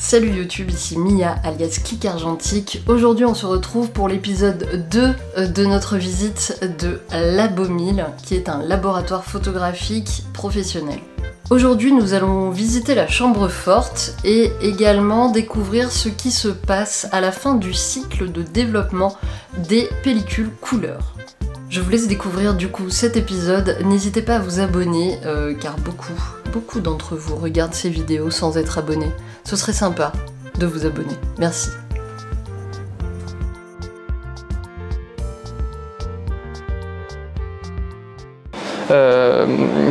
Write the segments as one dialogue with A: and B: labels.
A: Salut YouTube, ici Mia alias Click Argentique. Aujourd'hui on se retrouve pour l'épisode 2 de notre visite de Labo1000, qui est un laboratoire photographique professionnel. Aujourd'hui nous allons visiter la chambre forte et également découvrir ce qui se passe à la fin du cycle de développement des pellicules couleur. Je vous laisse découvrir du coup cet épisode, n'hésitez pas à vous abonner car beaucoup d'entre vous regardent ces vidéos sans être abonnés. Ce serait sympa de vous abonner. Merci.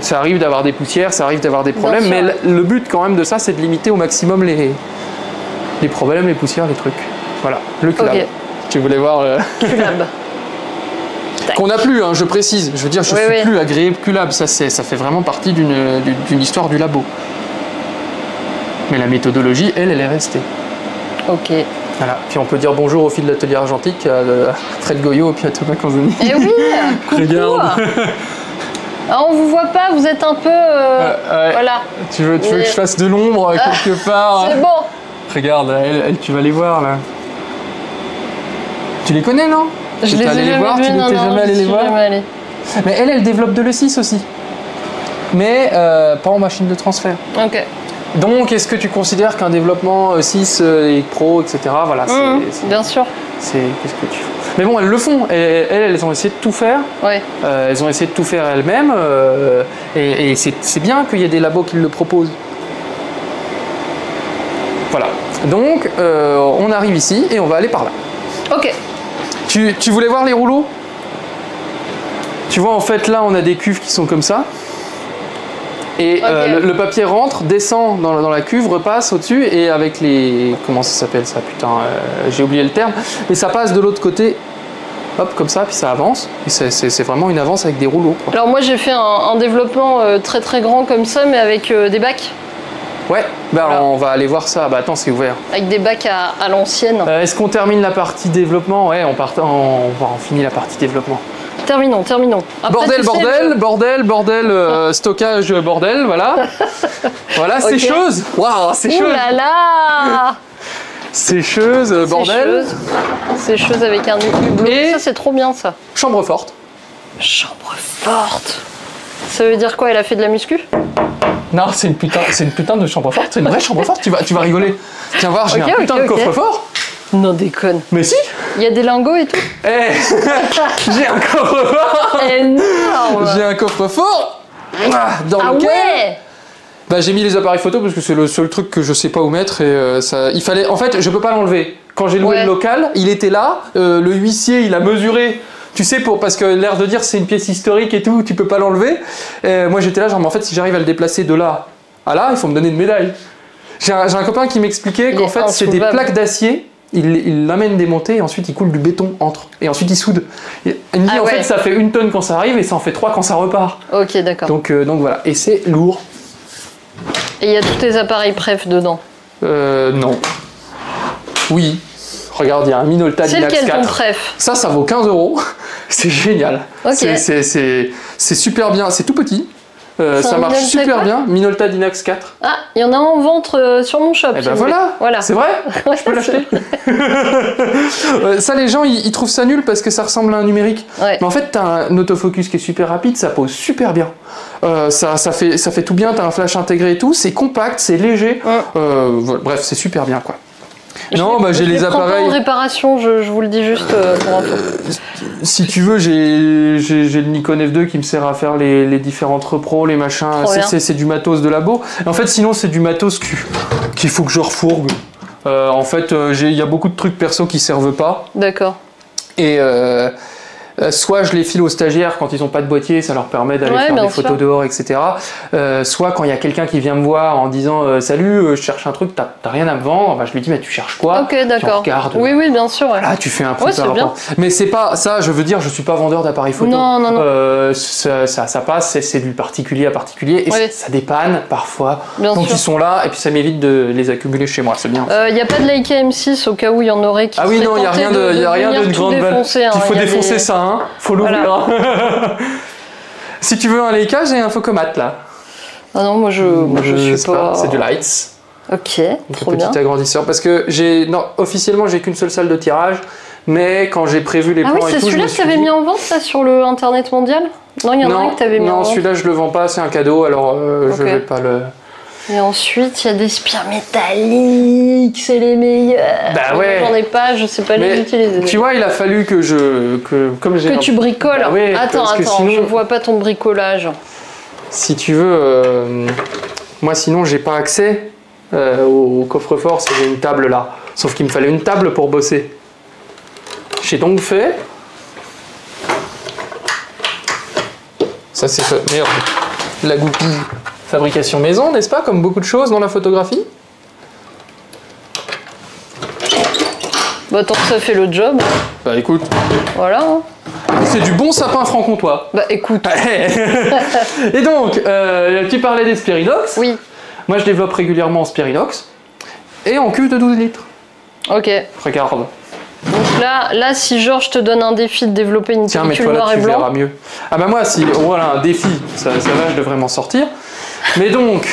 B: Ça arrive d'avoir des poussières, ça arrive d'avoir des problèmes, mais le but quand même de ça, c'est de limiter au maximum les problèmes, les poussières, les trucs. Voilà, le QLab. Okay. Tu voulais voir le...
A: QLab.
B: Qu'on n'a plus, hein, je précise. Je veux dire, je suis plus agréé QLab. Ça fait vraiment partie d'une histoire du labo. Mais la méthodologie, elle est restée. Ok. Voilà. Puis on peut dire bonjour au fil de l'atelier argentique, à Fred Goyot et puis à Thomas Canzoni.
A: Eh oui, coucou. Regarde. Ah, on vous voit pas, vous êtes un peu... Voilà.
B: Tu veux que je fasse de l'ombre quelque part?
A: C'est bon.
B: Regarde, elle, tu vas les voir là. Tu les connais, non?
A: Je les ai jamais voir,
B: tu n'étais jamais allé les voir. Mais elle développe de l'E6 aussi. Mais pas en machine de transfert.
A: Ok.
B: Donc, est-ce que tu considères qu'un développement E6 et Pro, etc., voilà,
A: bien sûr.
B: Qu'est-ce que tu fais? Mais bon, elles le font. Elles ont essayé de tout faire.
A: Ouais.
B: Elles ont essayé de tout faire elles-mêmes. Et c'est bien qu'il y ait des labos qui le proposent. Voilà. Donc, on arrive ici et on va aller par là.
A: Ok.
B: Tu voulais voir les rouleaux? Tu vois, en fait, là, on a des cuves qui sont comme ça. Et le papier rentre, descend dans la cuve, repasse au-dessus, et avec les... Comment ça s'appelle ça? Putain, j'ai oublié le terme. Et ça passe de l'autre côté, hop, comme ça, puis ça avance. Et c'est vraiment une avance avec des rouleaux, quoi.
A: Alors moi, j'ai fait un développement très très grand comme ça, mais avec des bacs.
B: Ouais, bah voilà. On va aller voir ça. Bah attends, c'est ouvert.
A: Avec des bacs à l'ancienne.
B: Est-ce qu'on termine la partie développement? Ouais, on finit la partie développement.
A: Terminons. Après,
B: bordel, stockage, bordel, voilà. Voilà, c'est chose. Waouh, c'est chose.
A: Ouh là là.
B: C'est chose, bordel.
A: C'est chose avec un hublot. Et ça, c'est trop bien, ça.
B: Chambre forte.
A: Chambre forte. Ça veut dire quoi? Elle a fait de la muscu?
B: Non, c'est une putain de chambre forte. C'est une vraie chambre forte. Tu vas rigoler. Tiens voir, j'ai un putain de coffre-fort.
A: Non, déconne.
B: Mais si.
A: Il y a des lingots et tout.
B: Eh, j'ai un coffre-fort.
A: Énorme.
B: J'ai un coffre-fort dans lequel...
A: Ouais.
B: Bah, j'ai mis les appareils photo parce que c'est le seul truc que je sais pas où mettre et il fallait... En fait, je peux pas l'enlever. Quand j'ai loué le local, il était là. Le huissier, il a mesuré. Tu sais, parce que l'air de dire c'est une pièce historique et tout, tu peux pas l'enlever. Moi j'étais là, genre, mais en fait, si j'arrive à le déplacer de là à là, il faut me donner une médaille. J'ai un copain qui m'expliquait qu'en fait, c'est des plaques d'acier. Il l'amène démonter et ensuite il coule du béton entre. Et ensuite il soude. Il me dit en fait, ça fait 1 tonne quand ça arrive et ça en fait 3 quand ça repart.
A: Ok, d'accord.
B: Donc voilà. Et c'est lourd.
A: Et il y a tous tes appareils préf dedans? Non.
B: Oui. Regarde, il y a un Minolta Dinax 4.
A: C'est lequel ton préf?
B: Ça vaut 15 €. C'est génial.
A: Okay.
B: C'est super bien. C'est tout petit. Ça marche super bien. Minolta Dinax 4.
A: Ah, il y en a en vente sur mon shop.
B: Et ben voilà. C'est vrai. Je peux l'acheter. Ça, les gens, ils trouvent ça nul parce que ça ressemble à un numérique. Ouais. Mais en fait, t'as un autofocus qui est super rapide, ça pose super bien. Ça fait tout bien, t'as un flash intégré et tout. C'est compact, c'est léger. Bref, c'est super bien, quoi. Non, bah j'ai les appareils.
A: En réparation, je vous le dis juste pour info.
B: Si tu veux, j'ai le Nikon F2 qui me sert à faire les différentes repros, les machins. C'est du matos de labo. En fait, sinon, c'est du matos qu'il faut que je refourgue. En fait, il y a beaucoup de trucs perso qui servent pas. D'accord. Et soit je les file aux stagiaires quand ils n'ont pas de boîtier, ça leur permet d'aller faire des photos dehors, etc. Soit quand il y a quelqu'un qui vient me voir en disant salut, je cherche un truc, t'as rien à me vendre, bah, je lui dis mais tu cherches quoi?
A: Ok, d'accord. Oui, bien sûr.
B: Là, tu fais un prix par rapport. Mais c'est pas ça, je veux dire, je suis pas vendeur d'appareils photo.
A: Non.
B: Ça passe, c'est du particulier à particulier et ça dépanne parfois. Donc ils sont là et puis ça m'évite de les accumuler chez moi, c'est bien.
A: Il n'y a pas de Leica M6 au cas où il y en aurait qui.
B: Ah oui, non, il n'y a rien de grande balle. Il faut défoncer ça. Faut l'ouvrir. Voilà. Si tu veux un Leica, j'ai un Focomat là.
A: Ah non, moi je suis pas...
B: C'est du Lights.
A: Ok, trop
B: petit
A: bien.
B: agrandisseur. Parce que officiellement, j'ai qu'une seule salle de tirage. Mais quand j'ai prévu les plans et tout,
A: c'est celui-là que tu avais mis en vente là, sur le Internet mondial? Non, il y en a un que tu avais mis en vente.
B: Non, celui-là, je le vends pas, c'est un cadeau, alors je vais pas le...
A: Et ensuite, il y a des spires métalliques, c'est les meilleurs.
B: Bah ouais.
A: J'en ai pas, je sais pas les utiliser.
B: Tu vois, il a fallu que
A: tu bricoles.
B: Bah ouais,
A: attends, sinon... je vois pas ton bricolage.
B: Si tu veux, moi sinon, j'ai pas accès au coffre-fort, si j'ai une table là. Sauf qu'il me fallait une table pour bosser. J'ai donc fait... Ça c'est... Merde. La goupille. Fabrication maison, n'est-ce pas? Comme beaucoup de choses dans la photographie.
A: Bah tant que ça fait le job.
B: Bah écoute.
A: Voilà. Hein.
B: C'est du bon sapin franc-comtois.
A: Bah écoute.
B: Et donc, tu parlais des Spirinox.
A: Oui.
B: Moi je développe régulièrement en Spirinox. Et en cuve de 12 litres.
A: Ok.
B: Regarde.
A: Donc là, si Georges te donne un défi de développer une pellicule noir et blanc...
B: verras mieux. Ah bah moi, si voilà un défi, ça va, je devrais m'en sortir. Mais donc,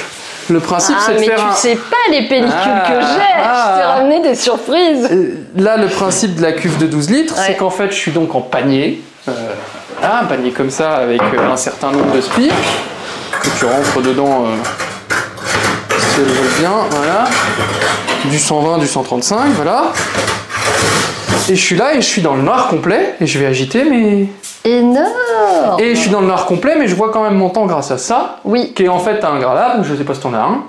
B: le principe, c'est de faire
A: mais tu sais pas les pellicules que j'ai. Je t'ai ramené des surprises.
B: Là, le principe de la cuve de 12 litres, c'est qu'en fait, je suis donc en panier. Un panier comme ça, avec un certain nombre de spires, que tu rentres dedans, si elles veulent bien, voilà. Du 120, du 135, voilà. Et je suis là et je suis dans le noir complet et je vais agiter mes...
A: Énorme!
B: Et je suis dans le noir complet mais je vois quand même mon temps grâce à ça.
A: Oui.
B: Qui est en fait un gravable, je sais pas si t'en as un.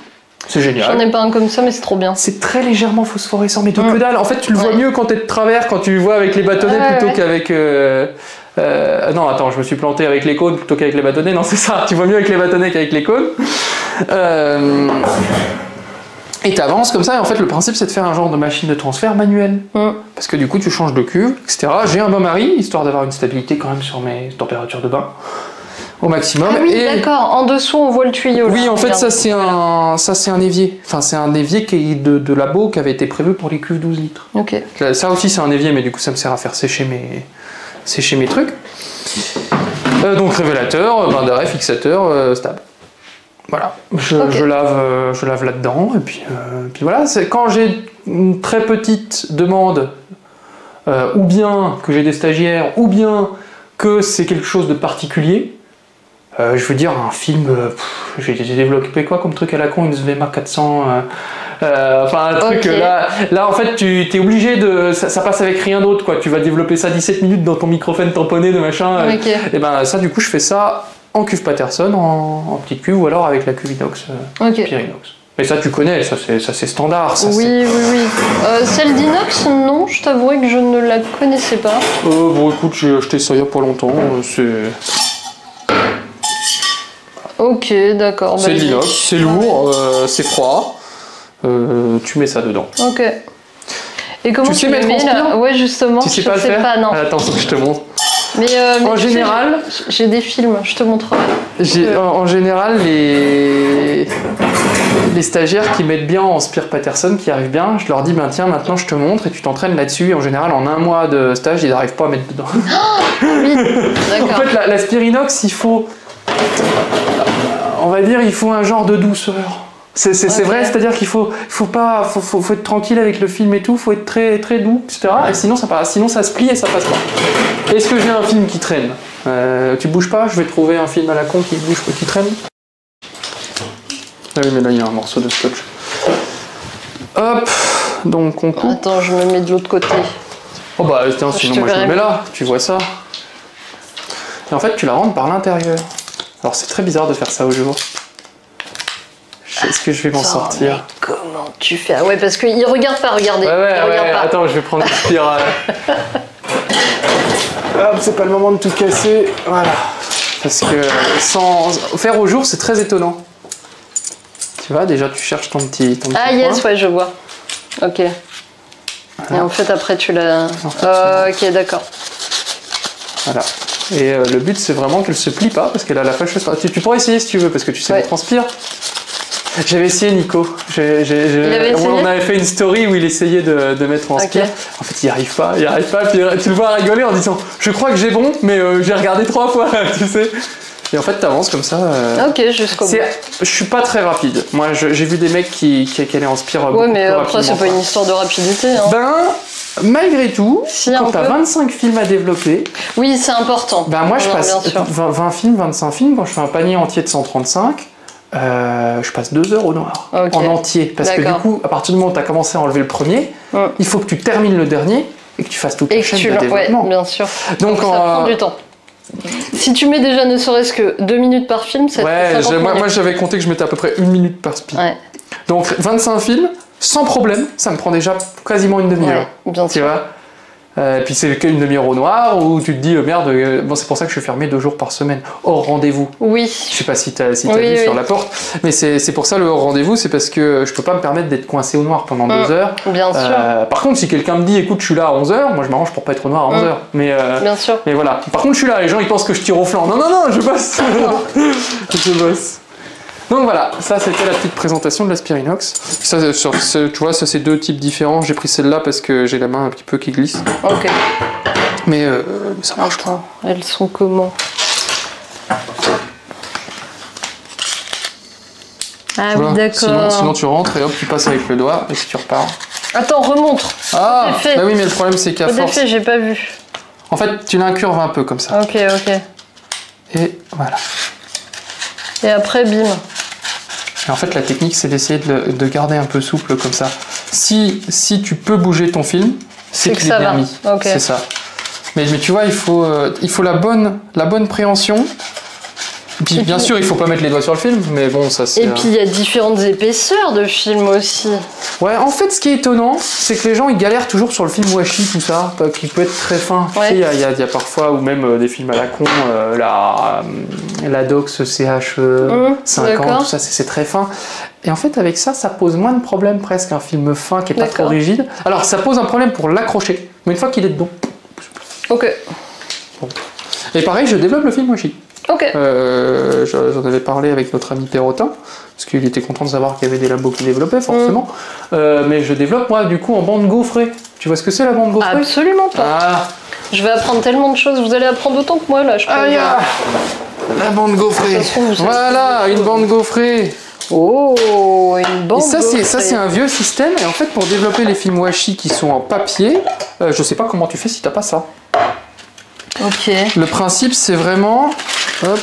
B: C'est génial.
A: J'en ai pas un comme ça mais c'est trop bien.
B: C'est très légèrement phosphorescent mais de que dalle. En fait tu le vois mieux quand t'es de travers, quand tu le vois avec les bâtonnets plutôt qu'avec... non attends, je me suis planté avec les cônes plutôt qu'avec les bâtonnets. Non c'est ça, tu vois mieux avec les bâtonnets qu'avec les cônes. Et tu avances comme ça, et en fait le principe c'est de faire un genre de machine de transfert manuelle. Parce que du coup tu changes de cuve, etc. J'ai un bain-marie, histoire d'avoir une stabilité quand même sur mes températures de bain au maximum.
A: Ah oui, d'accord, en dessous on voit le tuyau.
B: Oui,
A: là,
B: en fait ça c'est un évier. Enfin c'est un évier qui est de labo qui avait été prévu pour les cuves 12 litres.
A: Ok.
B: Ça aussi c'est un évier, mais du coup ça me sert à faire sécher mes trucs. Donc révélateur, bain d'arrêt, fixateur, stable. Voilà, je lave là-dedans, et puis voilà, quand j'ai une très petite demande, ou bien que j'ai des stagiaires, ou bien que c'est quelque chose de particulier, je veux dire un film, j'ai développé quoi comme truc à la con, une Svema 400, enfin un truc, là en fait tu es obligé de, ça passe avec rien d'autre quoi, tu vas développer ça 17 minutes dans ton microphone tamponné de machin, et ben ça du coup je fais ça en cuve Patterson, en petite cuve, ou alors avec la cuve inox, Spirinox. Mais ça tu connais, ça c'est standard. Ça,
A: oui. Celle d'inox, non, je t'avouerai que je ne la connaissais pas.
B: Bon écoute, j'ai acheté ça il y a pas longtemps, c'est...
A: Ok, d'accord.
B: C'est de l'inox, c'est lourd, c'est froid, tu mets ça dedans.
A: Ok. Et comment tu sais mettre en spire? Ouais, justement,
B: tu sais pas le faire?
A: Pas, non.
B: Attends, faut que je te montre.
A: Mais
B: en général,
A: j'ai des films, je te montrerai.
B: En général, les stagiaires qui mettent bien en Spire Patterson, qui arrivent bien, je leur dis ben tiens, maintenant je te montre et tu t'entraînes là-dessus. Et en général, en un mois de stage, ils n'arrivent pas à mettre dedans.
A: Oui, d'accord.
B: En fait, la Spirinox, il faut, on va dire, il faut un genre de douceur. C'est vrai, c'est-à-dire qu'il faut être tranquille avec le film et tout, faut être très, très doux, etc. Et sinon ça se plie et ça passe pas. Est-ce que j'ai un film qui traîne? Tu bouges pas? Je vais trouver un film à la con qui traîne. Ah oui, mais là il y a un morceau de scotch. Hop, donc on coupe.
A: Attends, je me mets de l'autre côté.
B: Oh bah tiens, sinon moi je me mets là, tu vois ça. Et en fait tu la rentres par l'intérieur. Alors c'est très bizarre de faire ça au jour. Est-ce que je vais m'en sortir?
A: Mais comment tu fais? Ah ouais, parce qu'il regarde pas, regardez.
B: Ouais, pas. Attends, je vais prendre une spirale. Hop, c'est pas le moment de tout casser. Voilà. Parce que sans faire au jour, c'est très étonnant. Tu vois, déjà tu cherches ton petit
A: ah yes, ouais, je vois. Ok. Voilà. Et en fait, après tu l'as... ok, d'accord.
B: Voilà. Et le but, c'est vraiment qu'elle se plie pas, parce qu'elle a la fâcheuse... Tu pourrais essayer si tu veux, parce que tu sais qu'on transpire. J'avais essayé Nico. On avait fait une story où il essayait de mettre en spire. En fait, il n'y arrive pas. Puis tu le vois rigoler en disant « Je crois que j'ai bon, mais j'ai regardé 3 fois, tu sais. » Et en fait, t'avances comme ça.
A: Ok, jusqu'au bout.
B: Je suis pas très rapide. Moi, j'ai vu des mecs qui allaient en spire beaucoup plus rapidement.
A: Ouais, mais après, c'est pas une histoire de rapidité. Hein.
B: Ben, malgré tout,
A: si,
B: quand t'as 25 films à développer...
A: Oui, c'est important.
B: Ben moi, je passe 20 films, 25 films. Quand je fais un panier entier de 135, je passe 2 heures au noir. En entier. Parce que du coup, à partir du moment où t'as commencé à enlever le premier, il faut que tu termines le dernier et que tu fasses toute la chaîne de développement.
A: Ouais, bien sûr.
B: Donc,
A: ça prend du temps. Si tu mets déjà ne serait-ce que 2 minutes par film, ça fait 50 minutes.
B: Moi j'avais compté que je mettais à peu près 1 minute par speed. Ouais. Donc 25 films, sans problème, ça me prend déjà quasiment une demi-heure.
A: Ouais, bien sûr.
B: Tu vois puis c'est qu'une demi-heure au noir où tu te dis merde, bon, c'est pour ça que je suis fermé 2 jours par semaine, hors rendez-vous.
A: Oui.
B: Je sais pas si t'as vu sur la porte, mais c'est pour ça le hors rendez-vous, c'est parce que je peux pas me permettre d'être coincé au noir pendant 2 heures.
A: Bien sûr.
B: Par contre, si quelqu'un me dit écoute, je suis là à 11h, moi je m'arrange pour pas être au noir à 11h.
A: Bien sûr.
B: Mais voilà. Par contre, je suis là, les gens ils pensent que je tire au flanc. Non, je bosse. Je bosse. Donc voilà, ça c'était la petite présentation de l'Aspirinox. Ça, tu vois, ça c'est 2 types différents. J'ai pris celle-là parce que j'ai la main un petit peu qui glisse.
A: Ok.
B: Mais ça marche.
A: Attends, elles sont comment? Ah oui, d'accord.
B: Sinon tu rentres et hop, tu passes avec le doigt et puis tu repars.
A: Attends, remontre.
B: Ah, bah oui, mais le problème c'est qu'à force...
A: j'ai pas vu.
B: En fait, tu l'incurves un peu comme ça.
A: Ok.
B: Et voilà.
A: Et après, bim.
B: Et en fait, la technique, c'est d'essayer de garder un peu souple comme ça. Si tu peux bouger ton film, c'est qu'il est bien mis. Okay. C'est ça. Mais tu vois, il faut la bonne préhension. Et puis, bien sûr, il faut pas mettre les doigts sur le film, mais bon, ça c'est...
A: Et puis, il y a différentes épaisseurs de film aussi. Ouais,
B: en fait, ce qui est étonnant, c'est que les gens, ils galèrent toujours sur le film washi, tout ça, qui peut être très fin. Ouais. Tu sais, il y a parfois, ou même des films à la con, la Dox CH 50, tout ça, c'est très fin. Et en fait, avec ça, ça pose moins de problèmes presque, un film fin qui est pas trop rigide. Alors, ça pose un problème pour l'accrocher, mais une fois qu'il est dedans...
A: Ok.
B: Bon. Et pareil, je développe le film washi.
A: Ok.
B: J'en avais parlé avec notre ami Perrotin, parce qu'il était content de savoir qu'il y avait des labos qui développaient, forcément. Mais je développe, moi, du coup, en bande gaufrée. Tu vois ce que c'est, la bande gaufrée?
A: Absolument pas. Ah. Je vais apprendre tellement de choses. Vous allez apprendre autant que moi, là, je crois.
B: La bande gaufrée. Voilà, une bande gaufrée.
A: Oh, une bande gaufrée.
B: Ça, c'est un vieux système. Et en fait, pour développer les films washi qui sont en papier, je sais pas comment tu fais si t'as pas ça.
A: Ok.
B: Le principe, c'est vraiment... Hop.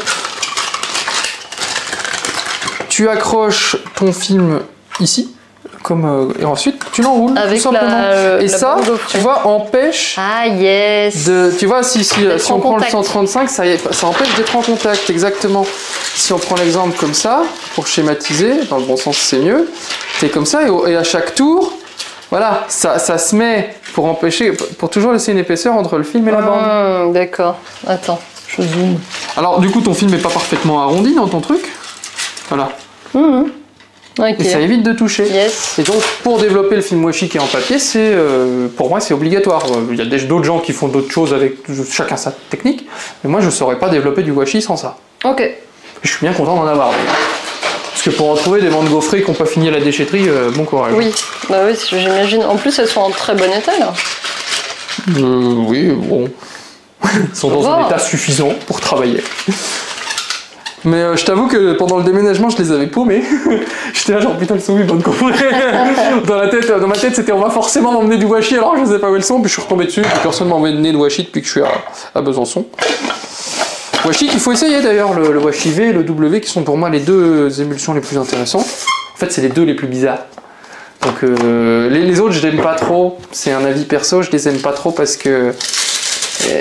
B: Tu accroches ton film ici, et ensuite tu l'enroules tout simplement. Et ça, tu vois, empêche...
A: Ah yes.
B: Tu vois, si on prend le 135, ça empêche d'être en contact, exactement. Si on prend l'exemple comme ça, pour schématiser, dans le bon sens c'est mieux, c'est comme ça, et à chaque tour... Voilà, ça se met pour empêcher, pour toujours laisser une épaisseur entre le film et la bande.
A: D'accord. Attends, je zoome.
B: Alors, du coup, ton film n'est pas parfaitement arrondi dans ton truc. Voilà.
A: Okay.
B: Et ça évite de toucher.
A: Yes.
B: Et donc, pour développer le film washi qui est en papier, pour moi, c'est obligatoire. Il y a d'autres gens qui font d'autres choses avec chacun sa technique, mais moi, je ne saurais pas développer du washi sans ça.
A: Ok.
B: Et je suis bien content d'en avoir. Parce que pour en trouver des bandes gaufrées qui n'ont pas fini à la déchetterie, bon courage.
A: Oui, bah oui, j'imagine. En plus, elles sont en très bon état, là.
B: Oui, bon. Elles sont dans un état suffisant pour travailler. Mais je t'avoue que pendant le déménagement, je les avais paumées. J'étais là genre putain, elles sont où les bandes gaufrées? Dans ma tête, c'était on va forcément m'emmener du washi, alors je sais pas où elles sont, puis je suis retombé dessus, puis personne m'a emmené de washi depuis que je suis à Besançon. Washi qu'il faut essayer d'ailleurs, le washi V et le W qui sont pour moi les 2 émulsions les plus intéressantes. En fait, c'est les 2 les plus bizarres. Donc les autres, je n'aime pas trop. C'est un avis perso, je les aime pas trop parce que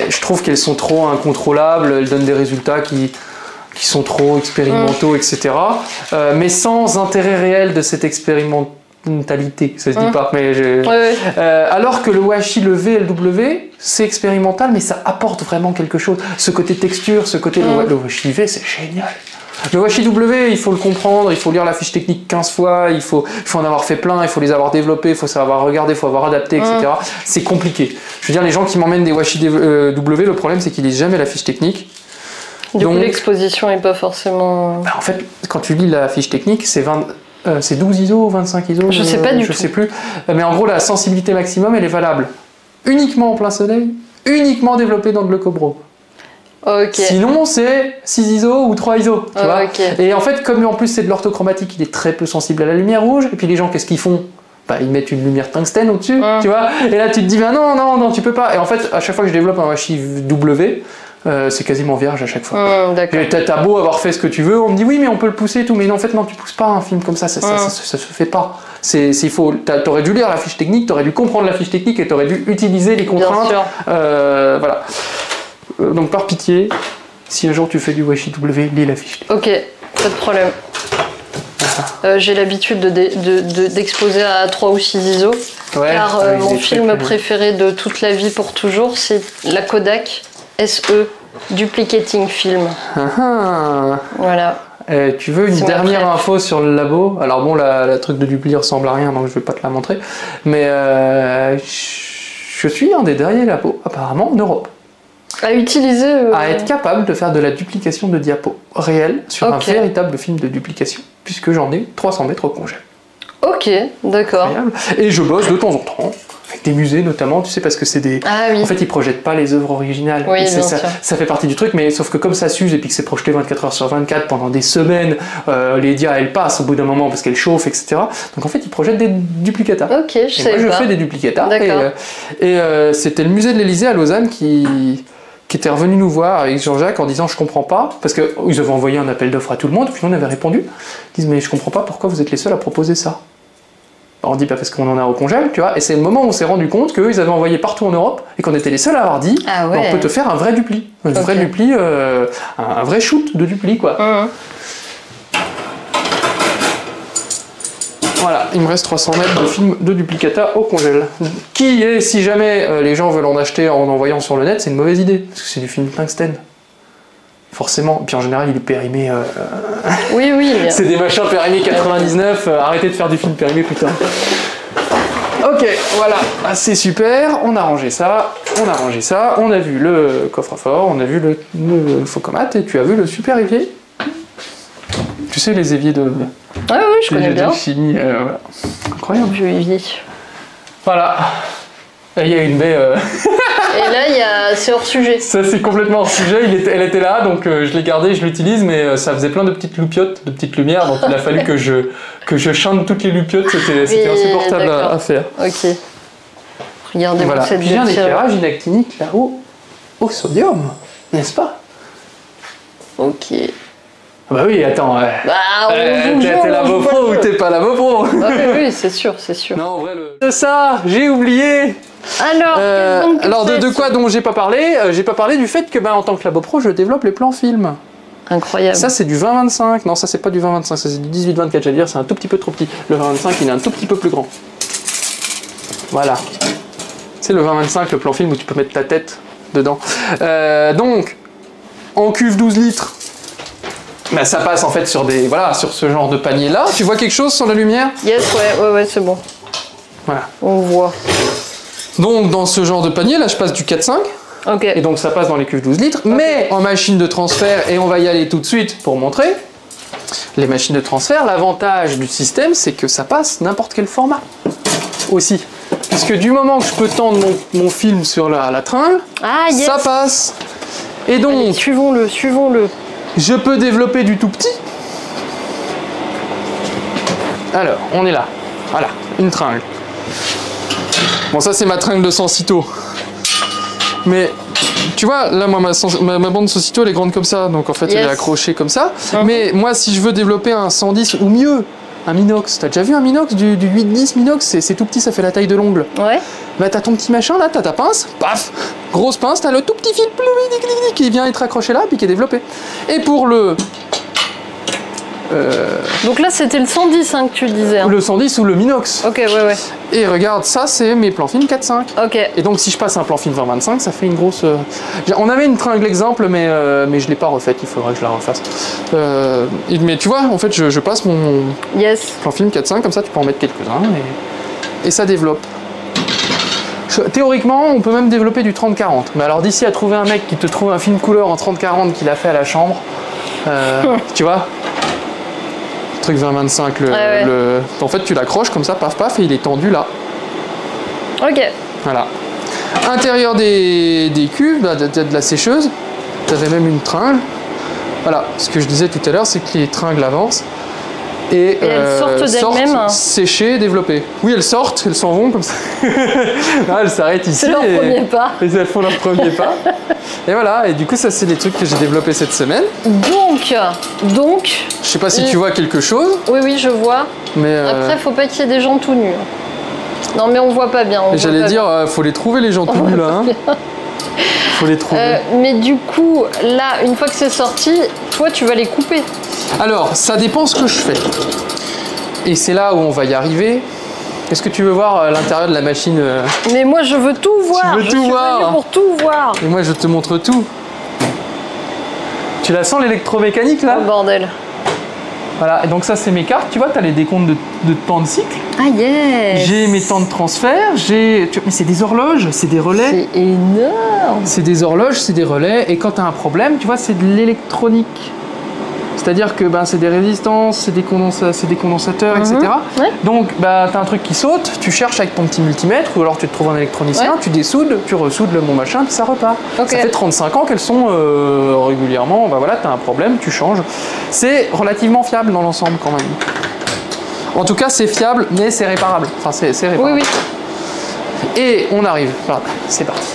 B: je trouve qu'elles sont trop incontrôlables. Elles donnent des résultats qui sont trop expérimentaux, etc. Mais sans intérêt réel de cette expérimentalité, ça se dit pas. Mais alors que le washi, le V et le W, c'est expérimental, mais ça apporte vraiment quelque chose. Ce côté texture, ce côté... Le washi V, c'est génial. Le washi W, il faut le comprendre, il faut lire la fiche technique 15 fois, il faut en avoir fait plein, il faut les avoir développés, il faut savoir regarder, il faut avoir adapté, etc. C'est compliqué. Je veux dire, les gens qui m'emmènent des washi W, le problème, c'est qu'ils lisent jamais la fiche technique.
A: Du coup, l'exposition n'est pas forcément...
B: En fait, quand tu lis la fiche technique, c'est 12 ISO, 25 ISO,
A: je sais pas du tout.
B: Je sais plus. Mais en gros, la sensibilité maximum, elle est valable uniquement en plein soleil, uniquement développée dans de l'Eco-Bro.
A: Ok.
B: Sinon, c'est 6 ISO ou 3 ISO. Tu vois.
A: Ok.
B: Et en fait, comme en plus c'est de l'orthochromatique, il est très peu sensible à la lumière rouge. Et puis les gens, qu'est-ce qu'ils font? Bah, ils mettent une lumière tungstène au-dessus, tu vois. Et là, tu te dis, bah non, tu peux pas. Et en fait, à chaque fois que je développe un Washi W, c'est quasiment vierge à chaque fois. T'as beau avoir fait ce que tu veux, on me dit oui, mais on peut le pousser et tout. Mais non, en fait, non, tu pousses pas un film comme ça, ça se fait pas. T'aurais dû lire la fiche technique, t'aurais dû comprendre la fiche technique et t'aurais dû utiliser les contraintes. Voilà. Donc, par pitié, si un jour tu fais du Washi W, lis la fiche technique.
A: Ok, pas de problème. J'ai l'habitude d'exposer à 3 ou 6 ISO, car mon film préféré de toute la vie pour toujours, c'est la Kodak SE Duplicating Film. Voilà.
B: Tu veux une dernière info sur le labo? Alors bon, la truc de dupli ressemble à rien, donc je vais pas te la montrer. Mais je suis un des derniers labos, apparemment, en Europe.
A: À utiliser...
B: À être capable de faire de la duplication de diapos réels sur un véritable film de duplication, puisque j'en ai 300 mètres au congèle.
A: Ok, d'accord.
B: Et je bosse de temps en temps, avec des musées notamment, tu sais, parce que c'est des... En fait, ils projettent pas les œuvres originales.
A: Oui,
B: ça fait partie du truc, mais sauf que comme ça s'use et puis que c'est projeté 24 heures sur 24 pendant des semaines, les dia elles passent au bout d'un moment parce qu'elles chauffent, etc. Donc en fait, ils projettent des duplicata.
A: Ok, je sais pas.
B: Moi, je fais des duplicata. Et c'était le musée de l'Élysée à Lausanne qui était revenu nous voir avec Jean-Jacques en disant je comprends pas, parce qu'ils avaient envoyé un appel d'offres à tout le monde, puis on avait répondu, ils disent mais je comprends pas pourquoi vous êtes les seuls à proposer ça. Alors on dit pas parce qu'on en a au congèle, tu vois, et c'est le moment où on s'est rendu compte qu'ils avaient envoyé partout en Europe et qu'on était les seuls à avoir dit on peut te faire un vrai dupli, vrai dupli, un vrai shoot de dupli quoi. Voilà, il me reste 300 mètres de film de duplicata au congèle. Qui est, si jamais les gens veulent en acheter en envoyant sur le net, c'est une mauvaise idée, parce que c'est du film tungstène. Forcément, puis en général il est périmé...
A: Oui.
B: C'est des machins périmés 99, arrêtez de faire du film périmé putain. Ok, voilà, c'est super, on a rangé ça, on a vu le coffre-fort, on a vu le Focomat, et tu as vu le super évier. Tu sais, les éviers de...
A: Ah oui, je connais bien.
B: Chimie, voilà. Incroyable.
A: Je évier.
B: Voilà. Et il y a une baie...
A: Et là, c'est hors sujet.
B: Ça, c'est complètement hors sujet. Elle était là, donc je l'ai gardée, je l'utilise, mais ça faisait plein de petites loupiottes, de petites lumières, donc il a fallu que je chante toutes les loupiottes. C'était insupportable à faire.
A: Ok. Regardez-moi cette
B: Puis j'ai un éclairage inactinique là-haut, au sodium, n'est-ce pas?
A: Ok.
B: Bah oui, attends. T'es labo pro ou t'es pas labo pro?
A: Oui, c'est sûr.
B: Non, en vrai, de ça, j'ai oublié. Alors de quoi dont j'ai pas parlé? J'ai pas parlé du fait que en tant que labo pro, je développe les plans films.
A: Incroyable.
B: Ça c'est du 20-25. Non, ça c'est pas du 20-25, ça c'est du 18-24. J'allais dire, c'est un tout petit peu trop petit. Le 20-25, il est un tout petit peu plus grand. Voilà. C'est le 20-25, le plan film où tu peux mettre ta tête dedans. Donc, en cuve 12 litres. Ça passe en fait sur ce genre de panier là. Tu vois quelque chose sur la lumière?
A: Yes, ouais, c'est bon.
B: Voilà.
A: On voit.
B: Donc dans ce genre de panier là, je passe du 4-5.
A: Ok.
B: Et donc ça passe dans les cuves 12 litres. Mais en machine de transfert, et on va y aller tout de suite pour montrer, les machines de transfert, l'avantage du système, c'est que ça passe n'importe quel format aussi. Puisque du moment que je peux tendre mon film sur la tringle, ça passe. Et donc,
A: allez, suivons-le.
B: Je peux développer du tout petit. Alors, on est là. Voilà, une tringle. Bon, ça c'est ma tringle de Sensito. Mais, tu vois, là, moi, ma bande Sensito, elle est grande comme ça. Donc, en fait, elle est accrochée comme ça. Mais moi, si je veux développer un 110 ou mieux, un Minox. T'as déjà vu un Minox, du 8-10 Minox? C'est tout petit, ça fait la taille de l'ongle. Ouais. Bah t'as ton petit machin là, t'as ta pince, paf, grosse pince, t'as le tout petit fil qui vient être accroché là, puis qui est développé. Et pour le...
A: Donc là c'était le 110 que tu disais.
B: Le 110 ou le Minox.
A: Ok, ouais.
B: Et regarde, ça c'est mes plans films 4-5.
A: Ok.
B: Et donc si je passe un plan film 20-25, ça fait une grosse... On avait une tringle exemple, mais je l'ai pas refaite, il faudrait que je la refasse. Mais tu vois, en fait, je passe mon plan film 4-5, comme ça tu peux en mettre quelques-uns, et ça développe. Théoriquement, on peut même développer du 30-40. Mais alors d'ici à trouver un mec qui te trouve un film couleur en 30-40 qu'il a fait à la chambre, tu vois, truc 20-25, en fait tu l'accroches comme ça, paf paf, et il est tendu là. Ok. Voilà. Intérieur des cuves, de la sécheuse, tu avais même une tringle. Voilà, ce que je disais tout à l'heure, c'est que les tringles avancent. Et
A: elles sortent d'elles-mêmes.
B: Séchées, développées. Oui, elles sortent, elles s'en vont comme ça. Là, elles s'arrêtent ici.
A: C'est leur premier pas.
B: Et elles font leur premier pas. Et voilà, et du coup, ça, c'est les trucs que j'ai développés cette semaine.
A: Donc.
B: Je sais pas si tu vois quelque chose.
A: Oui, je vois.
B: Mais
A: après, faut pas qu'il y ait des gens tout nus. Non, mais on voit pas bien.
B: J'allais dire, faut les trouver, les gens tout nus, là. Hein. Faut les trouver.
A: Mais du coup, là, une fois que c'est sorti, toi, tu vas les couper.
B: Alors, ça dépend ce que je fais. Et c'est là où on va y arriver. Est-ce que tu veux voir l'intérieur de la machine
A: Mais moi, je veux tout voir.
B: Tu veux tout voir.
A: Je suis venue pour tout voir.
B: Et moi, je te montre tout. Tu la sens, l'électromécanique, là?
A: Oh, bordel.
B: Voilà, et donc ça, c'est mes cartes. Tu vois, tu as les décomptes de temps de cycle.
A: Ah, yes.
B: J'ai mes temps de transfert. Mais c'est des horloges, c'est des relais.
A: C'est énorme.
B: C'est des horloges, c'est des relais. Et quand tu as un problème, tu vois, c'est de l'électronique. C'est-à-dire que c'est des résistances, c'est des condensateurs, etc.
A: Ouais.
B: Donc, tu as un truc qui saute, tu cherches avec ton petit multimètre, ou alors tu te trouves un électronicien, tu dessoudes, tu ressoudes le bon machin, puis ça repart. Okay. Ça fait 35 ans qu'elles sont régulièrement, voilà, tu as un problème, tu changes. C'est relativement fiable dans l'ensemble quand même. En tout cas, c'est fiable, mais c'est réparable. Enfin, c'est réparable.
A: Oui.
B: Et on arrive. Voilà, c'est parti.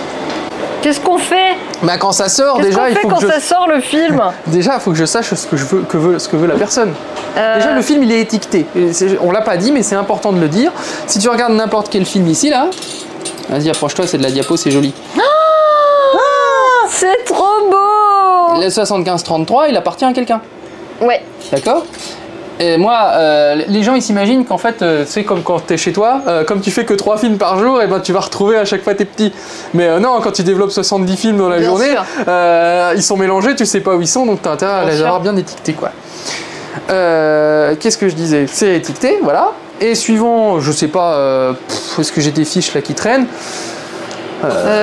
A: Qu'est-ce qu'on fait?
B: Quand ça sort, déjà, il faut
A: que ça sort le film.
B: Déjà, il faut que je sache ce que veut la personne. Déjà, le film, il est étiqueté. On l'a pas dit, mais c'est important de le dire. Si tu regardes n'importe quel film ici, là, vas-y, approche-toi, c'est de la diapo, c'est joli.
A: C'est trop beau.
B: Le 75-33, il appartient à quelqu'un.
A: Ouais.
B: D'accord? Et moi, les gens ils s'imaginent qu'en fait, c'est comme quand tu es chez toi, comme tu fais que 3 films par jour, et tu vas retrouver à chaque fois tes petits. Mais non, quand tu développes 70 films dans la journée, ils sont mélangés, tu sais pas où ils sont, donc tu as intérêt à les avoir bien étiquetés, quoi. Qu'est-ce que je disais? C'est étiqueté, voilà. Et suivant, je sais pas, est-ce que j'ai des fiches là qui traînent?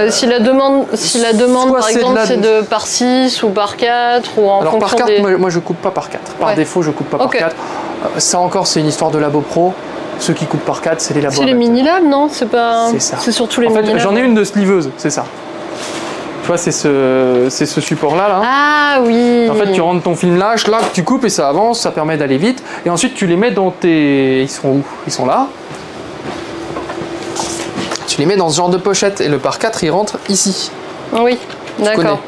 A: Si la demande par exemple, c'est par 6 ou par 4 ou en
B: Alors
A: fonction
B: par 4,
A: des...
B: moi je coupe pas par 4. Par défaut, je coupe pas par 4. Ça encore, c'est une histoire de labo pro. Ceux qui coupent par 4, c'est les labos.
A: C'est les mini-labs, non? C'est pas...
B: C'est ça.
A: C'est surtout les
B: mini-labs.
A: En fait,
B: j'en ai une de sliveuse, c'est ça. Tu vois, c'est ce support-là. Là.
A: Ah oui.
B: En fait, tu rentres ton film là, tu coupes et ça avance, ça permet d'aller vite. Et ensuite, tu les mets dans tes... Ils sont où? Ils sont là. Tu les mets dans ce genre de pochette et le par 4 il rentre ici.
A: Oui, d'accord.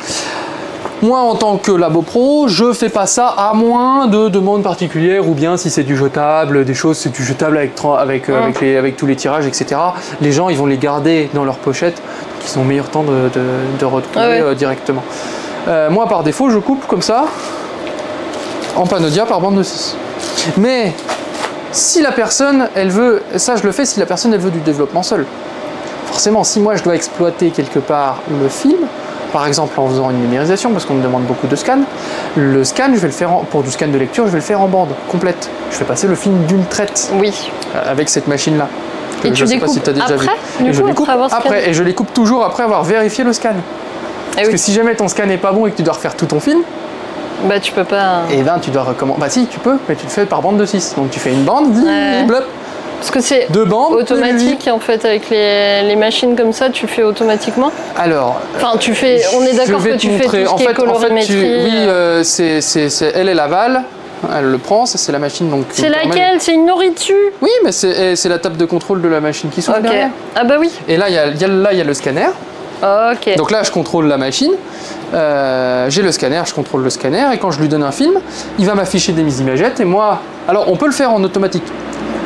B: Moi en tant que labo pro, je fais pas ça à moins de demandes particulières ou bien si c'est du jetable, des choses, c'est du jetable avec tous les tirages, etc. Les gens ils vont les garder dans leur pochette, donc ils ont meilleur temps de retrouver directement. Moi par défaut je coupe comme ça en Panodia par bande de 6. Mais si la personne elle veut, ça je le fais si la personne elle veut du développement seul. Forcément, si moi je dois exploiter quelque part le film, par exemple en faisant une numérisation, parce qu'on me demande beaucoup de scans, le scan, je vais le faire pour du scan de lecture, je vais le faire en bande complète. Je fais passer le film d'une traite.
A: Oui.
B: Avec cette machine-là.
A: Et tu découpes si déjà
B: après, vu. Et je découpe après, et je les coupe toujours après avoir vérifié le scan. Parce que si jamais ton scan n'est pas bon et que tu dois refaire tout ton film,
A: bah tu peux pas.
B: Et ben tu dois recommencer. Bah si, tu peux, mais tu le fais par bande de 6. Donc tu fais une bande, blop.
A: Parce que c'est automatique en fait avec les machines comme ça, tu fais automatiquement.
B: Alors,
A: enfin tu fais, on est d'accord que tu fais tout ce qui est colorimétrie.
B: Oui, elle l'aval, elle le prend, ça c'est la machine donc.
A: C'est laquelle? C'est une nourriture?
B: Oui, mais c'est la table de contrôle de la machine qui s'ouvre derrière.
A: Ah bah oui.
B: Et là il y a le scanner.
A: Ok.
B: Donc là je contrôle la machine. J'ai le scanner, je contrôle le scanner et quand je lui donne un film, il va m'afficher des imagettes et moi. Alors on peut le faire en automatique.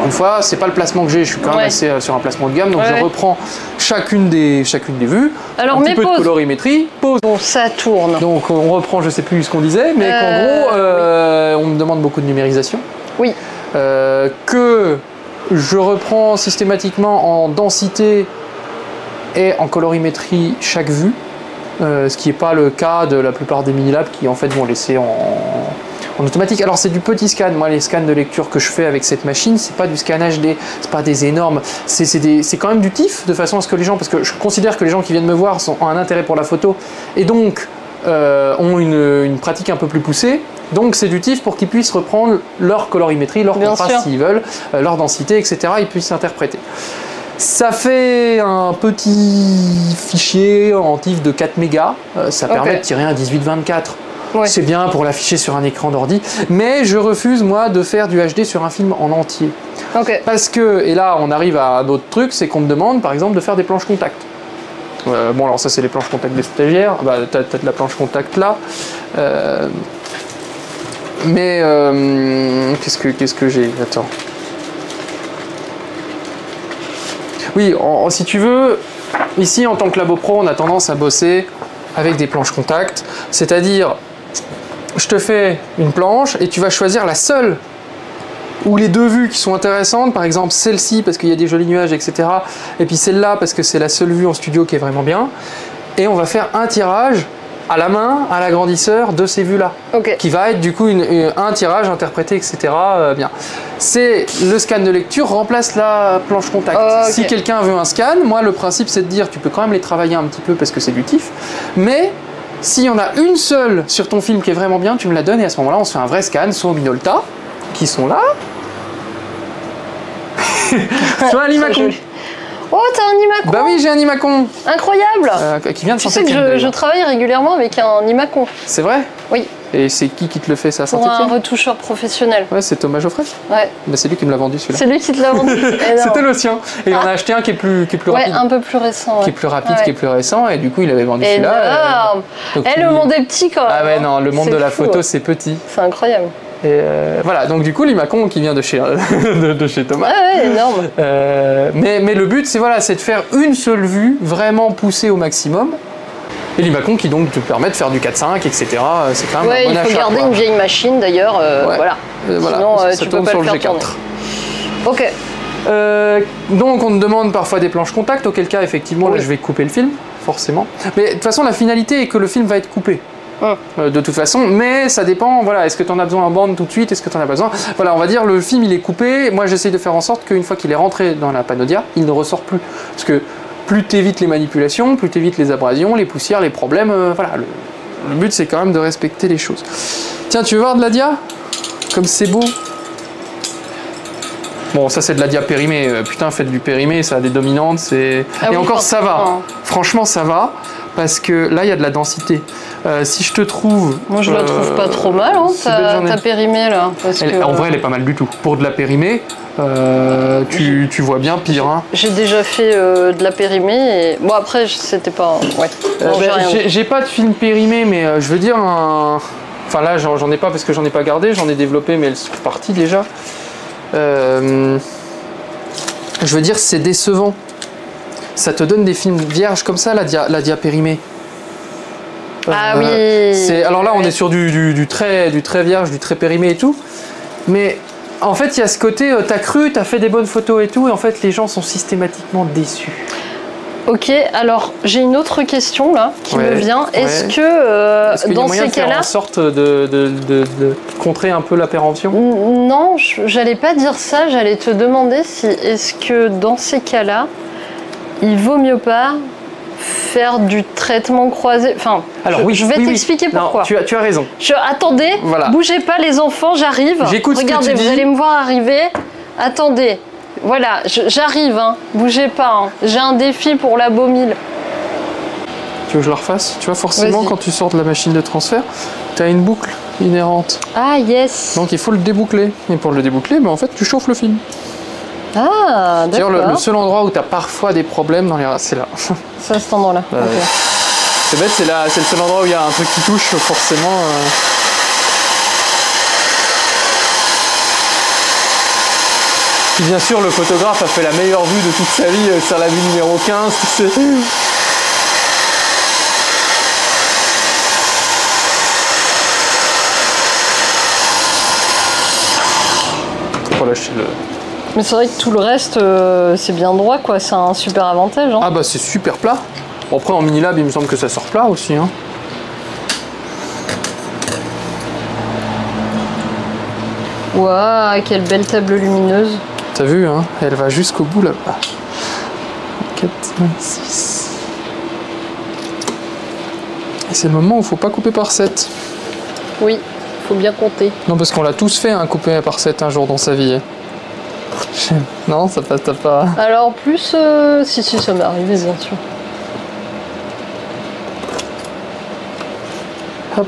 B: Une fois, c'est pas le placement que j'ai, je suis quand même assez sur un placement de gamme, donc je reprends chacune des vues.
A: Alors,
B: un petit peu de colorimétrie, pause.
A: Bon, ça tourne.
B: Donc on reprend, je sais plus ce qu'on disait, mais qu'en gros, on me demande beaucoup de numérisation.
A: Oui.
B: Que je reprends systématiquement en densité et en colorimétrie chaque vue, ce qui n'est pas le cas de la plupart des mini-labs qui en fait vont laisser en automatique. Alors c'est du petit scan, moi les scans de lecture que je fais avec cette machine, c'est pas du scan HD, c'est pas des énormes, c'est quand même du TIFF de façon à ce que les gens, parce que je considère que les gens qui viennent me voir ont un intérêt pour la photo et donc ont une pratique un peu plus poussée, donc c'est du TIFF pour qu'ils puissent reprendre leur colorimétrie, leur contraste s'ils veulent, leur densité, etc. Ils puissent interpréter. Ça fait un petit fichier en TIFF de 4 mégas. Ça permet de tirer un 18-24. Ouais. C'est bien pour l'afficher sur un écran d'ordi. Mais je refuse, moi, de faire du HD sur un film en entier. Parce que, et là, on arrive à un autre truc, c'est qu'on me demande, par exemple, de faire des planches contact. Bon, alors ça, c'est les planches contact des stagiaires. Bah, t'as de la planche contact là. Mais qu'est-ce que j'ai? Attends. Oui, si tu veux, ici en tant que labo pro, on a tendance à bosser avec des planches contact, c'est-à-dire, je te fais une planche et tu vas choisir la seule ou les deux vues qui sont intéressantes, par exemple celle-ci parce qu'il y a des jolis nuages, etc. Et puis celle-là parce que c'est la seule vue en studio qui est vraiment bien. Et on va faire un tirage à la main, à l'agrandisseur de ces vues-là, qui va être du coup un tirage interprété, etc. Bien. C'est le scan de lecture remplace la planche contact. Si quelqu'un veut un scan, moi le principe c'est de dire tu peux quand même les travailler un petit peu parce que c'est du TIFF, mais s'il y en a une seule sur ton film qui est vraiment bien, tu me la donnes et à ce moment-là on se fait un vrai scan, soit au Minolta, qui sont là, soit à l'Imacon.
A: Oh, t'as un Imacon?
B: Bah oui, j'ai un Imacon.
A: Incroyable.
B: Qui vient de
A: Tu sais que je travaille régulièrement avec un Imacon.
B: C'est vrai?
A: Oui.
B: Et c'est qui te le fait ça?
A: Pour un retoucheur professionnel.
B: Ouais, c'est Thomas Geoffrey.
A: Ouais.
B: Bah, c'est lui qui me l'a vendu celui-là.
A: C'est lui qui te l'a vendu.
B: C'était le sien. Et il en a acheté un qui est plus rapide.
A: Ouais, un peu plus récent.
B: Qui est plus rapide, qui est plus récent. Et du coup, il avait vendu celui-là.
A: Le monde est petit quand même.
B: Ah ouais, non, le monde de la photo, c'est petit.
A: C'est incroyable.
B: Et voilà, donc du coup l'Imacon qui vient de chez Thomas.
A: Ah ouais, énorme.
B: Mais le but c'est de faire une seule vue vraiment poussée au maximum. Et l'Imacon qui donc te permet de faire du 4.5, etc. C'est quand même un bon achat.
A: Il faut garder une vieille machine d'ailleurs, voilà. Sinon tu peux pas le faire tourner. Ok.
B: Donc on te demande parfois des planches contact, auquel cas effectivement là je vais couper le film, forcément. Mais de toute façon la finalité est que le film va être coupé. De toute façon, mais ça dépend, est-ce que tu en as besoin en bande tout de suite, est-ce que tu n'en as pas besoin? Voilà, on va dire le film il est coupé, moi j'essaye de faire en sorte qu'une fois qu'il est rentré dans la Panodia, il ne ressort plus. Parce que plus tu évites les manipulations, plus tu évites les abrasions, les poussières, les problèmes, voilà. Le but c'est quand même de respecter les choses. Tiens, tu veux voir de la dia? Comme c'est beau. Bon, ça c'est de la dia périmée, putain, faites du périmé, ça a des dominantes, c'est... Et encore ça va, franchement ça va, parce que là il y a de la densité. Si je te trouve...
A: Moi je la trouve pas trop mal, hein, ta périmée là.
B: En vrai elle est pas mal du tout. Pour de la périmée, tu vois bien pire. Hein.
A: J'ai déjà fait de la périmée et... Bon après c'était pas... Ouais.
B: J'ai pas de film périmé, mais je veux dire un... Enfin là j'en ai pas parce que j'en ai pas gardé, j'en ai développé mais elles sont parties déjà. Je veux dire c'est décevant. Ça te donne des films vierges comme ça, la dia périmée.
A: Ah oui.
B: Alors là, on est sur du très vierge, du très périmé et tout. Mais en fait, il y a ce côté, t'as cru, t'as fait des bonnes photos et tout, et en fait, les gens sont systématiquement déçus.
A: Ok, alors j'ai une autre question là qui me vient. Est-ce que dans ces cas-là,
B: en sorte de contrer un peu l'appréhension?
A: Non, j'allais pas dire ça. J'allais te demander si est-ce que dans ces cas-là, il vaut mieux pas faire du traitement croisé. Enfin, alors, je vais t'expliquer pourquoi.
B: Non, tu as raison.
A: Attendez, bougez pas les enfants, j'arrive.
B: J'écoute ce que tu dis.
A: Regardez, vous allez me voir arriver. Attendez, voilà, j'arrive, hein. Bougez pas. Hein. J'ai un défi pour Labo 1000.
B: Tu veux que je le refasse? Tu vois, forcément, quand tu sors de la machine de transfert, tu as une boucle inhérente.
A: Ah, yes.
B: Donc il faut le déboucler. Et pour le déboucler, en fait, tu chauffes le film.
A: Ah, d'accord.
B: Le seul endroit où tu as parfois des problèmes dans les... C'est là.
A: C'est à cet endroit-là. Okay.
B: C'est bête, c'est le seul endroit où il y a un truc qui touche, forcément. Puis bien sûr, le photographe a fait la meilleure vue de toute sa vie sur la vue numéro 15, tu sais. Faut lâcher le...
A: Mais c'est vrai que tout le reste, c'est bien droit, quoi. C'est un super avantage. Hein.
B: Ah bah c'est super plat. Bon, après en mini-lab, il me semble que ça sort plat aussi. Hein.
A: Waouh, quelle belle table lumineuse.
B: T'as vu, hein, elle va jusqu'au bout là-bas. 4, 6. Et c'est le moment où il faut pas couper par 7.
A: Oui, faut bien compter.
B: Non, parce qu'on l'a tous fait, hein, couper par 7 un jour dans sa vie. Hein. Non, ça passe, t'as pas...
A: Alors plus... Si, ça m'est arrivé, bien sûr.
B: Hop.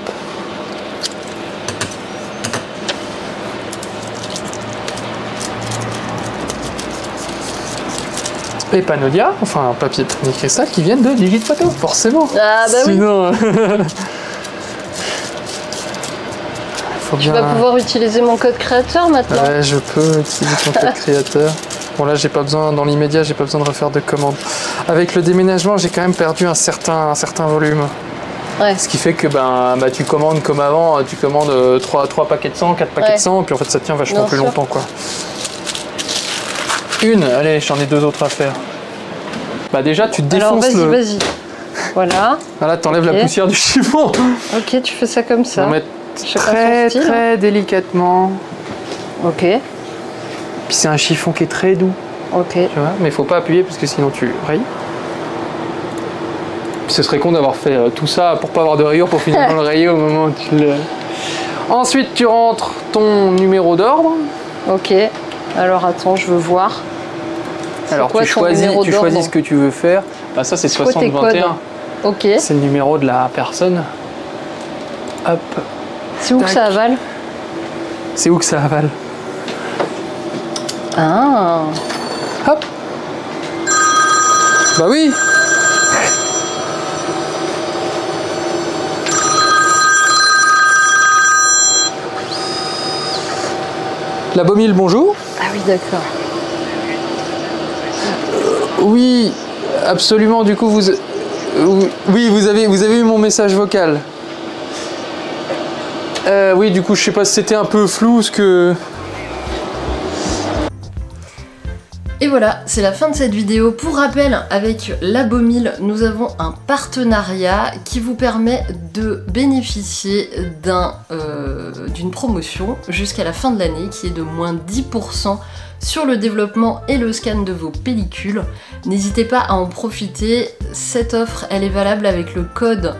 B: Et Panodia, enfin papier et cristal qui viennent de Digiphoto, forcément.
A: Ah bah
B: sinon,
A: oui.
B: Faut bien...
A: Tu vas pouvoir utiliser mon code créateur maintenant.
B: Ouais, je peux utiliser ton code créateur. Bon là, j'ai pas besoin, dans l'immédiat, j'ai pas besoin de refaire de commande. Avec le déménagement, j'ai quand même perdu un certain volume.
A: Ouais.
B: Ce qui fait que tu commandes comme avant, tu commandes 3 paquets de 100, 4 paquets de 100, et puis en fait ça tient vachement plus longtemps quoi. Allez, j'en ai 2 autres à faire. Bah déjà tu défonces.
A: Alors vas-y. Voilà.
B: Voilà, t'enlèves la poussière du chiffon.
A: Ok, tu fais ça comme ça.
B: On va mettre très délicatement.
A: Ok.
B: Puis c'est un chiffon qui est très doux.
A: Ok.
B: Tu vois, mais faut pas appuyer parce que sinon tu rayes. Puis ce serait con d'avoir fait tout ça pour pas avoir de rayures pour finalement le rayer au moment où tu le... Ensuite tu rentres ton numéro d'ordre.
A: Ok. Alors attends, je veux voir.
B: Alors tu choisis ce que tu veux faire. Bah, ça c'est 6021.
A: Ok.
B: C'est le numéro de la personne. Hop.
A: C'est où que ça avale?
B: C'est où que ça avale?
A: Ah.
B: Hop. Bah oui. La Baumille, bonjour.
A: Ah oui, d'accord.
B: Oui, absolument. Du coup, vous avez eu mon message vocal. Oui, du coup, je sais pas si c'était un peu flou ce que...
A: Et voilà, c'est la fin de cette vidéo. Pour rappel, avec la Baumille, nous avons un partenariat qui vous permet de bénéficier d'une promotion jusqu'à la fin de l'année qui est de moins 10% sur le développement et le scan de vos pellicules. N'hésitez pas à en profiter. Cette offre, elle est valable avec le code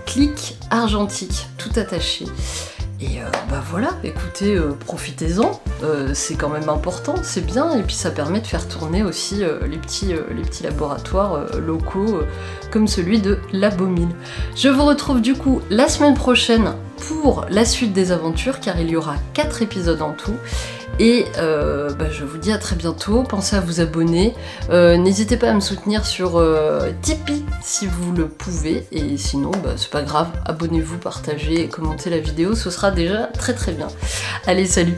A: CLIC argentique, tout attaché. Et voilà, écoutez, profitez-en, c'est quand même important, c'est bien, et puis ça permet de faire tourner aussi les petits laboratoires locaux comme celui de la Baumille. Je vous retrouve du coup la semaine prochaine pour la suite des aventures, car il y aura 4 épisodes en tout. Et je vous dis à très bientôt, pensez à vous abonner, n'hésitez pas à me soutenir sur Tipeee si vous le pouvez, et sinon c'est pas grave, abonnez-vous, partagez et commentez la vidéo, ce sera déjà très très bien. Allez, salut!